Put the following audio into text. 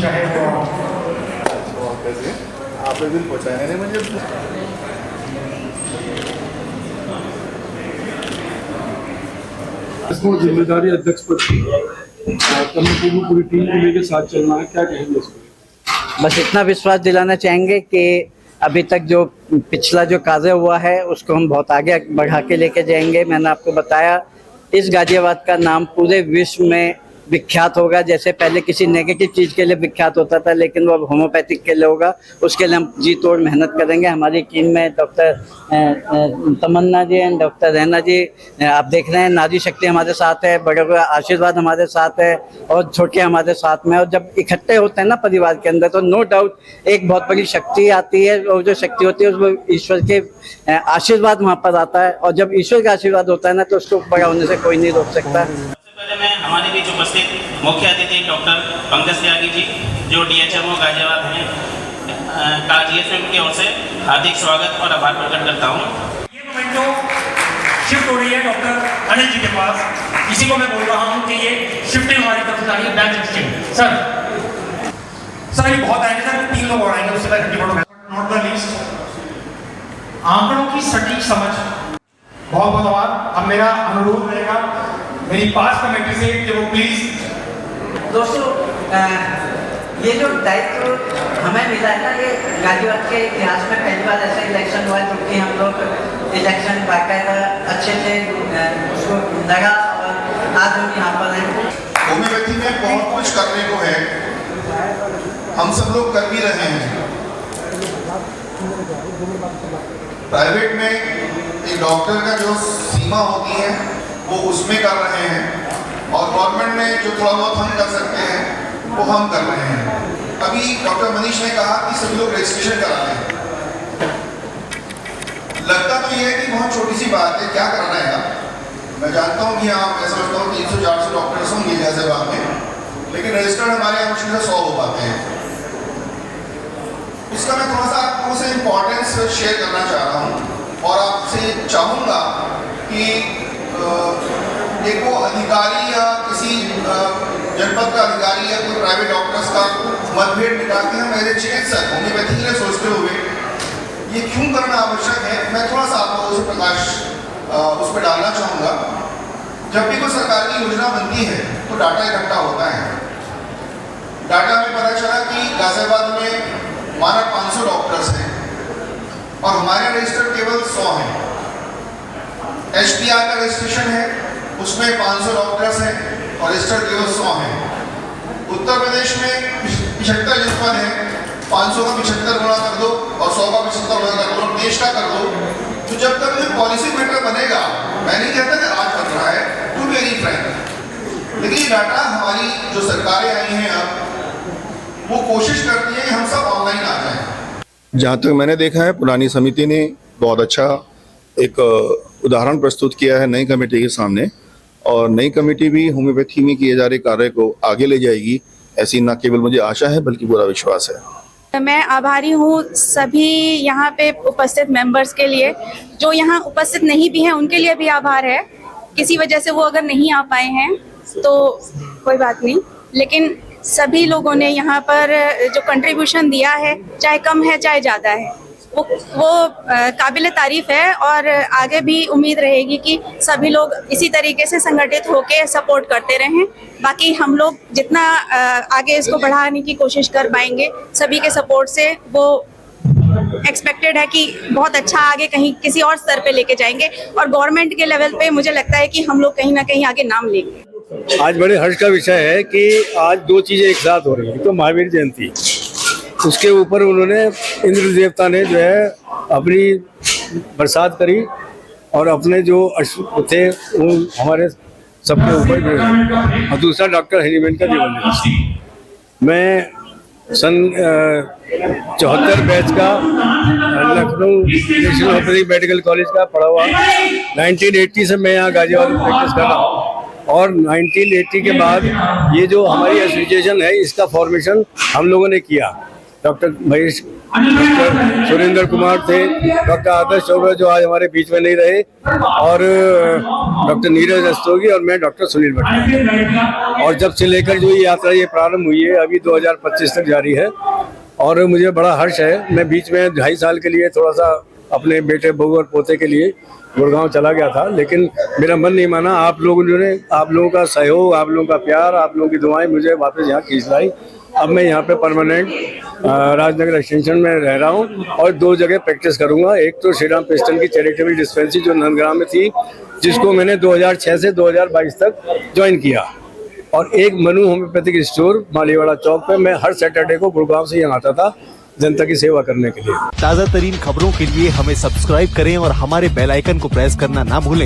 चाहे वो आपले बिल पहुंचाने नहीं म्हणजे इसमें जिम्मेदारी अध्यक्ष पद की कमेटी में पूरी टीम को लेकर साथ चलना है, क्या कहेंगे इसको? बस इतना विश्वास दिलाना चाहेंगे कि अभी तक जो पिछला जो कार्य हुआ है उसको हम बहुत आगे बढ़ा के लेके जाएंगे। मैंने आपको बताया इस गाजियाबाद का नाम पूरे विश्व में विख्यात होगा। जैसे पहले किसी नेगेटिव चीज़ के लिए विख्यात होता था, लेकिन वो अब होम्योपैथिक के लिए होगा। उसके लिए हम जी तोड़ मेहनत करेंगे। हमारी टीम में doctor Tamanna ji and doctor Raina ji, आप देख रहे हैं नारी शक्ति हमारे साथ है, बड़े बड़े आशीर्वाद हमारे साथ है और छोटे हमारे साथ में। और जब इकट्ठे होते हैं ना परिवार के अंदर, तो नो डाउट एक बहुत बड़ी शक्ति आती है, और जो शक्ति होती है उसमें ईश्वर के आशीर्वाद वहाँ पर आता है। और जब ईश्वर का आशीर्वाद होता है ना, तो उसको बड़ा होने से कोई नहीं रोक सकता। मैं हमारे बीच उपस्थित मुख्य अतिथि डॉक्टर पंकज त्यागी जी, जो DHMO गाजियाबाद हैं, का GSM की ओर से हार्दिक स्वागत और आभार प्रकट करता हूँ। ये मोमेंटो शिफ्ट हो रही है डॉक्टर अनिल जी के पास। इसी को मैं बोल रहा हूँ कि ये शिफ्टिंग हमारी तरफ से आ रही है, बैक शिफ्टिंग। सर ये बहुत आएंगे सर, 3 लोग और आएंगे, उससे पहले नॉट द लीस्ट आंकड़ों की सटीक समझ। बहुत बहुत आभार। अब मेरा अनुरोध रहेगा मेरी पास कमेटी से कि वो प्लीज दोस्तों, ये जो दायित्व हमें मिला है ना, ये गाजियाबाद के इतिहास में पहली बार ऐसा इलेक्शन हुआ जो कि हम लोग इलेक्शन बाकायदा अच्छे से उसको लगा और आज हम यहाँ पर हैं। होम्योपैथी में बहुत कुछ करने को है, हम सब लोग कर भी रहे हैं। प्राइवेट में एक डॉक्टर का जो सीमा होती है वो उसमें कर रहे हैं, और गवर्नमेंट में जो थोड़ा बहुत हम कर सकते हैं वो हम कर रहे हैं। अभी डॉक्टर मनीष ने कहा कि सभी लोग रजिस्ट्रेशन करा रहे हैं। लगता तो ये है कि बहुत छोटी सी बात है, क्या करना है आप। मैं जानता हूँ कि आप, मैं समझता हूँ 300-400 डॉक्टर्स होंगे गाजियाबाद में, लेकिन रजिस्टर्ड हमारे यहाँ मुश्किल से 100 हो पाते हैं। उसका मैं थोड़ा सा आपको से इम्पोर्टेंस शेयर करना चाह रहा हूँ, और आपसे चाहूँगा कि एक वो अधिकारी या किसी जनपद का अधिकारी या कोई प्राइवेट डॉक्टर्स का मतभेद मिटा के हम एज ए चिकित्सक होम्योपैथी के लिए सोचते हुए ये क्यों करना आवश्यक है, मैं थोड़ा सा आप लोगों से प्रकाश उस पर डालना चाहूँगा। जब भी कोई सरकार की योजना बनती है तो डाटा इकट्ठा होता है। डाटा में पता चला कि गाजियाबाद में माना 500 डॉक्टर्स हैं और हमारे रजिस्टर केवल 100 हैं। HPR का रजिस्ट्रेशन है, उसमें 500 डॉक्टर्स हैं और रजिस्टर्ड केवल 100 हैं। उत्तर प्रदेश में 75 जनपद हैं, 500 का 75 गुणा कर दो और 100 का 75 गुणा कर दो और देश का कर दो। तो जब तक ये पॉलिसी मैटर बनेगा, मैं नहीं कहता कि आज बन रहा है, टू बी वेरी फ्रैंक, लेकिन ये डाटा हमारी जो सरकारें आई हैं अब वो कोशिश करती है कि हम सब ऑनलाइन आ जाएं। जहाँ तक मैंने देखा है, पुरानी समिति ने बहुत अच्छा एक उदाहरण प्रस्तुत किया है नई कमेटी के सामने, और नई कमेटी भी होम्योपैथी में किए जा रहे कार्य को आगे ले जाएगी, ऐसी न केवल मुझे आशा है बल्कि पूरा विश्वास है। मैं आभारी हूँ सभी यहाँ पे उपस्थित मेंबर्स के लिए। जो यहाँ उपस्थित नहीं भी हैं उनके लिए भी आभार है। किसी वजह से वो अगर नहीं आ पाए हैं तो कोई बात नहीं, लेकिन सभी लोगों ने यहाँ पर जो कंट्रीब्यूशन दिया है, चाहे कम है चाहे ज़्यादा है, वो काबिल तारीफ है। और आगे भी उम्मीद रहेगी कि सभी लोग इसी तरीके से संगठित होकर सपोर्ट करते रहें। बाकी हम लोग जितना आगे इसको बढ़ाने की कोशिश कर पाएंगे सभी के सपोर्ट से, वो एक्सपेक्टेड है कि बहुत अच्छा आगे कहीं किसी और स्तर पे लेके जाएंगे। और गवर्नमेंट के लेवल पे मुझे लगता है कि हम लोग कहीं ना कहीं आगे नाम लेंगे। आज बड़े हर्ष का विषय है कि आज 2 चीजें एक साथ हो रही हैं। तो महावीर जयंती, उसके ऊपर उन्होंने इंद्र देवता ने जो है अपनी बरसात करी और अपने जो थे वो हमारे सबके ऊपर भी, और दूसरा डॉक्टर हनीमैन का जीवन दिवस। मैं सन 74 बैच का Lucknow national homeopathic medical college का पढ़ा हुआ। 1980 से मैं यहाँ गाजियाबाद में प्रैक्टिस कर रहा हूँ, और 1980 के बाद ये जो हमारी एसोसिएशन है इसका फॉर्मेशन हम लोगों ने किया। डॉक्टर महेश, डॉक्टर सुरेंद्र कुमार थे, डॉक्टर आदर्श चौबे जो आज हमारे बीच में नहीं रहे, और डॉक्टर नीरज रस्तोगी, और मैं डॉक्टर सुनील भट्ट। और जब से लेकर जो ये यात्रा ये प्रारंभ हुई है अभी 2025 तक जारी है। और मुझे बड़ा हर्ष है, मैं बीच में 2.5 साल के लिए थोड़ा सा अपने बेटे बहू और पोते के लिए गुड़गांव चला गया था, लेकिन मेरा मन नहीं माना। आप लोगों का सहयोग, आप लोगों का प्यार, आप लोगों की दुआएं मुझे वापस यहाँ खींच लाई। अब मैं यहाँ पे परमानेंट राजनगर एक्सटेंशन में रह रहा हूँ और 2 जगह प्रैक्टिस करूँगा। एक तो श्री राम पिस्टन की चैरिटेबल डिस्पेंसरी जो नंदग्राम में थी, जिसको मैंने 2006 से 2022 तक ज्वाइन किया, और एक मनु होम्योपैथिक स्टोर मालीवाड़ा चौक पे। मैं हर सैटरडे को गुड़गांव से यहाँ आता था जनता की सेवा करने के लिए। ताज़ा तरीन खबरों के लिए हमें सब्सक्राइब करें और हमारे बेल आइकन को प्रेस करना ना भूलें।